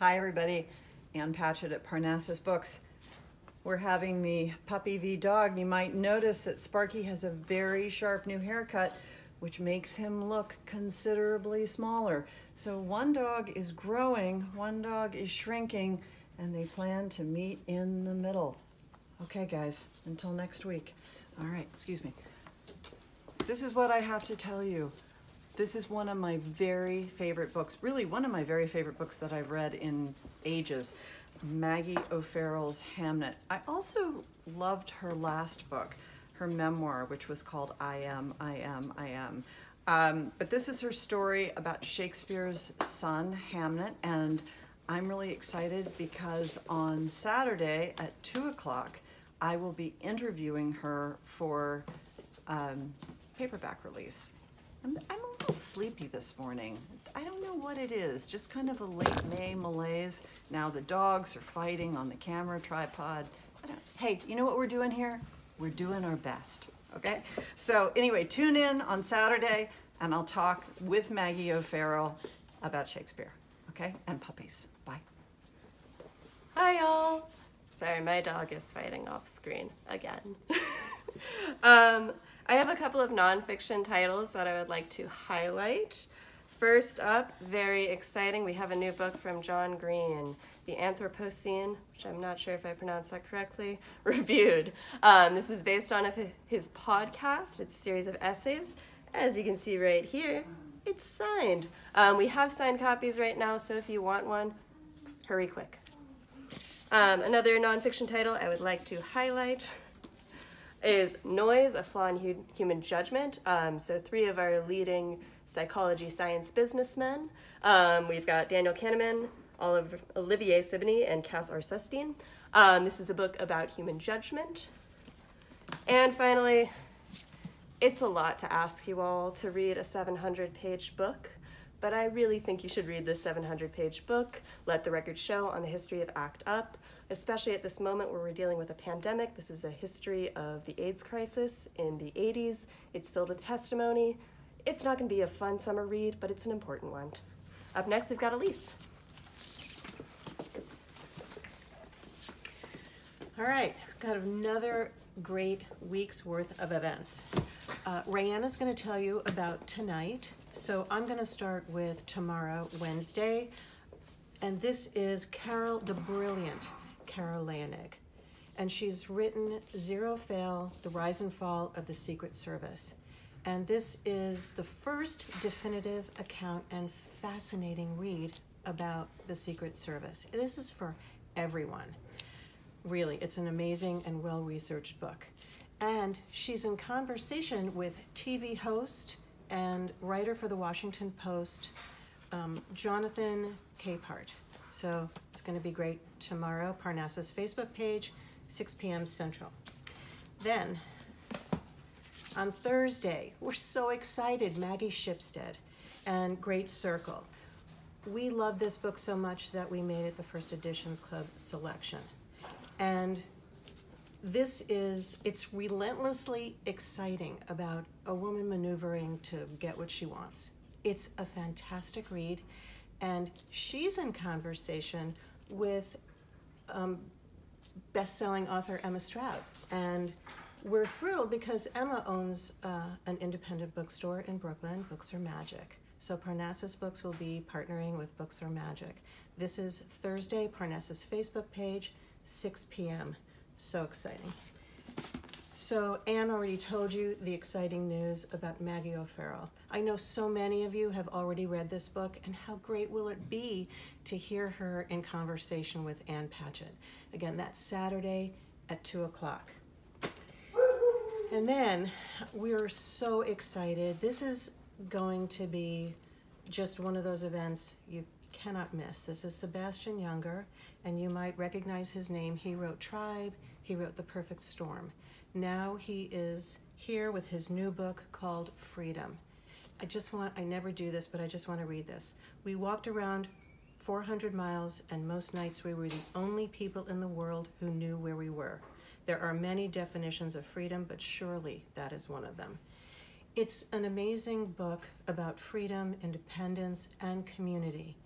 Hi everybody, Ann Patchett at Parnassus Books. We're having the Puppy v Dog. You might notice that Sparky has a very sharp new haircut, which makes him look considerably smaller. So one dog is growing, one dog is shrinking, and they plan to meet in the middle. Okay guys, until next week. All right, excuse me. This is what I have to tell you. This is one of my very favorite books, really one of my very favorite books that I've read in ages, Maggie O'Farrell's Hamnet. I also loved her last book, her memoir, which was called I Am. But this is her story about Shakespeare's son, Hamnet, and I'm really excited because on Saturday at 2 o'clock, I will be interviewing her for paperback release. I'm a little sleepy this morning. I don't know what it is, just kind of a late May malaise. Now the dogs are fighting on the camera tripod. Hey, you know what we're doing here? We're doing our best, okay? So anyway, tune in on Saturday and I'll talk with Maggie O'Farrell about Shakespeare, okay? And puppies. Bye. Hi y'all. Sorry, my dog is fighting off screen again. I have a couple of nonfiction titles that I would like to highlight. First up, very exciting, we have a new book from John Green, The Anthropocene, which I'm not sure if I pronounced that correctly, reviewed. This is based on his podcast. It's a series of essays. As you can see right here, it's signed. We have signed copies right now, so if you want one, hurry quick. Another nonfiction title I would like to highlight is Noise, A Flaw in Human Judgment. So three of our leading psychology science businessmen. We've got Daniel Kahneman, Olivier Sibony, and Cass Arcestine. This is a book about human judgment. And finally, it's a lot to ask you all to read a 700-page book, but I really think you should read this 700-page book, Let the Record Show, on the history of ACT UP, especially at this moment where we're dealing with a pandemic. This is a history of the AIDS crisis in the 80s. It's filled with testimony. It's not going to be a fun summer read, but it's an important one. Up next, we've got Elise. All right, we've got another great week's worth of events. Rayanna's going to tell you about tonight, so I'm going to start with tomorrow, Wednesday, and this is Carol, the brilliant Carol Leonig, and she's written Zero Fail, The Rise and Fall of the Secret Service. And this is the first definitive account and fascinating read about the Secret Service. This is for everyone. Really, it's an amazing and well-researched book. And she's in conversation with TV host and writer for the Washington Post, Jonathan Capehart. So it's going to be great tomorrow, Parnassus Facebook page, 6 p.m. Central. Then, on Thursday, we're so excited, Maggie Shipstead and Great Circle. We love this book so much that we made it the First Editions Club selection. And it's relentlessly exciting about a woman maneuvering to get what she wants. It's a fantastic read, and she's in conversation with best-selling author Emma Strout. And we're thrilled because Emma owns an independent bookstore in Brooklyn, Books Are Magic. So Parnassus Books will be partnering with Books Are Magic. This is Thursday, Parnassus Facebook page, 6 p.m. So exciting. So Anne already told you the exciting news about Maggie O'Farrell. I know so many of you have already read this book, and how great will it be to hear her in conversation with Ann Patchett. Again, that's Saturday at 2 o'clock. And then we're so excited. This is going to be just one of those events you cannot miss. This is Sebastian Junger, and you might recognize his name. He wrote Tribe, he wrote The Perfect Storm. Now he is here with his new book called Freedom. I never do this, but I just want to read this. We walked around 400 miles, and most nights we were the only people in the world who knew where we were. There are many definitions of freedom, but surely that is one of them. It's an amazing book about freedom, independence, and community.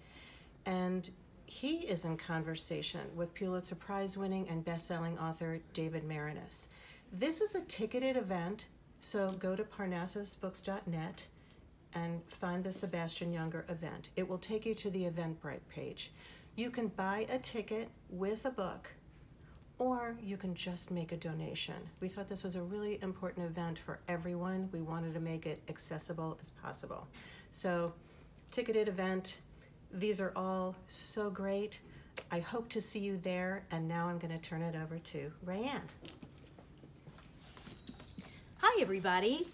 And he is in conversation with Pulitzer Prize winning and best-selling author David Maraniss. This is a ticketed event, so go to parnassusbooks.net and find the Sebastian Junger event. It will take you to the Eventbrite page. You can buy a ticket with a book, or you can just make a donation. We thought this was a really important event for everyone. We wanted to make it accessible as possible. So, ticketed event, these are all so great. I hope to see you there, and now I'm going to turn it over to Rayanne. Hi everybody.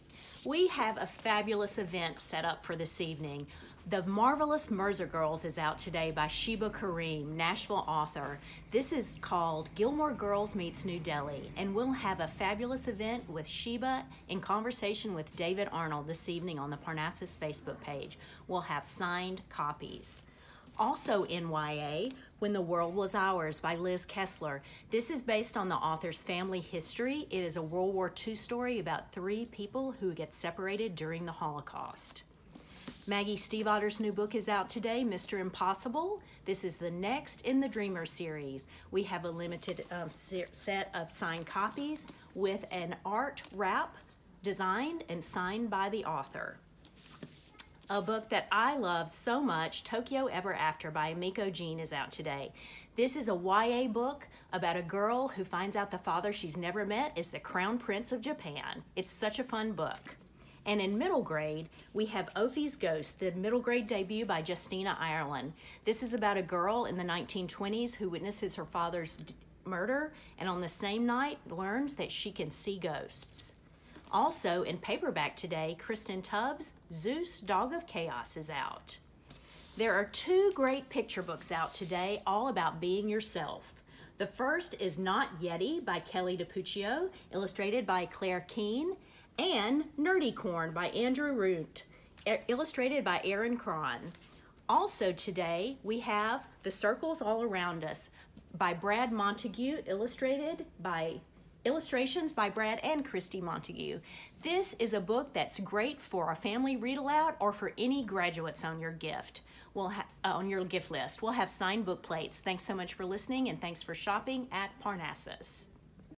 We have a fabulous event set up for this evening. The Marvelous Merzer Girls is out today by Sheba Kareem, Nashville author. This is called Gilmore Girls Meets New Delhi, and we'll have a fabulous event with Sheba in conversation with David Arnold this evening on the Parnassus Facebook page. We'll have signed copies. Also in YA, When the World Was Ours by Liz Kessler. This is based on the author's family history. It is a World War II story about 3 people who get separated during the Holocaust. Maggie Stiefvater's new book is out today, Mr. Impossible. This is the next in the Dreamer series. We have a limited set of signed copies with an art wrap designed and signed by the author. A book that I love so much, Tokyo Ever After by Miko Jean, is out today. This is a YA book about a girl who finds out the father she's never met is the Crown Prince of Japan. It's such a fun book. And in middle grade, we have Ophi's Ghost, the middle grade debut by Justina Ireland. This is about a girl in the 1920s who witnesses her father's murder, and on the same night learns that she can see ghosts. Also in paperback today, Kristen Tubbs' Zeus, Dog of Chaos is out. There are 2 great picture books out today, all about being yourself. The first is Not Yeti by Kelly DiPuccio, illustrated by Claire Keene, and Nerdy Corn by Andrew Root, illustrated by Aaron Cron. Also today, we have The Circles All Around Us by Brad Montague, illustrations by Brad and Christy Montague. This is a book that's great for a family read aloud or for any graduates on your gift. On your gift list. We'll have signed book plates. Thanks so much for listening, and thanks for shopping at Parnassus.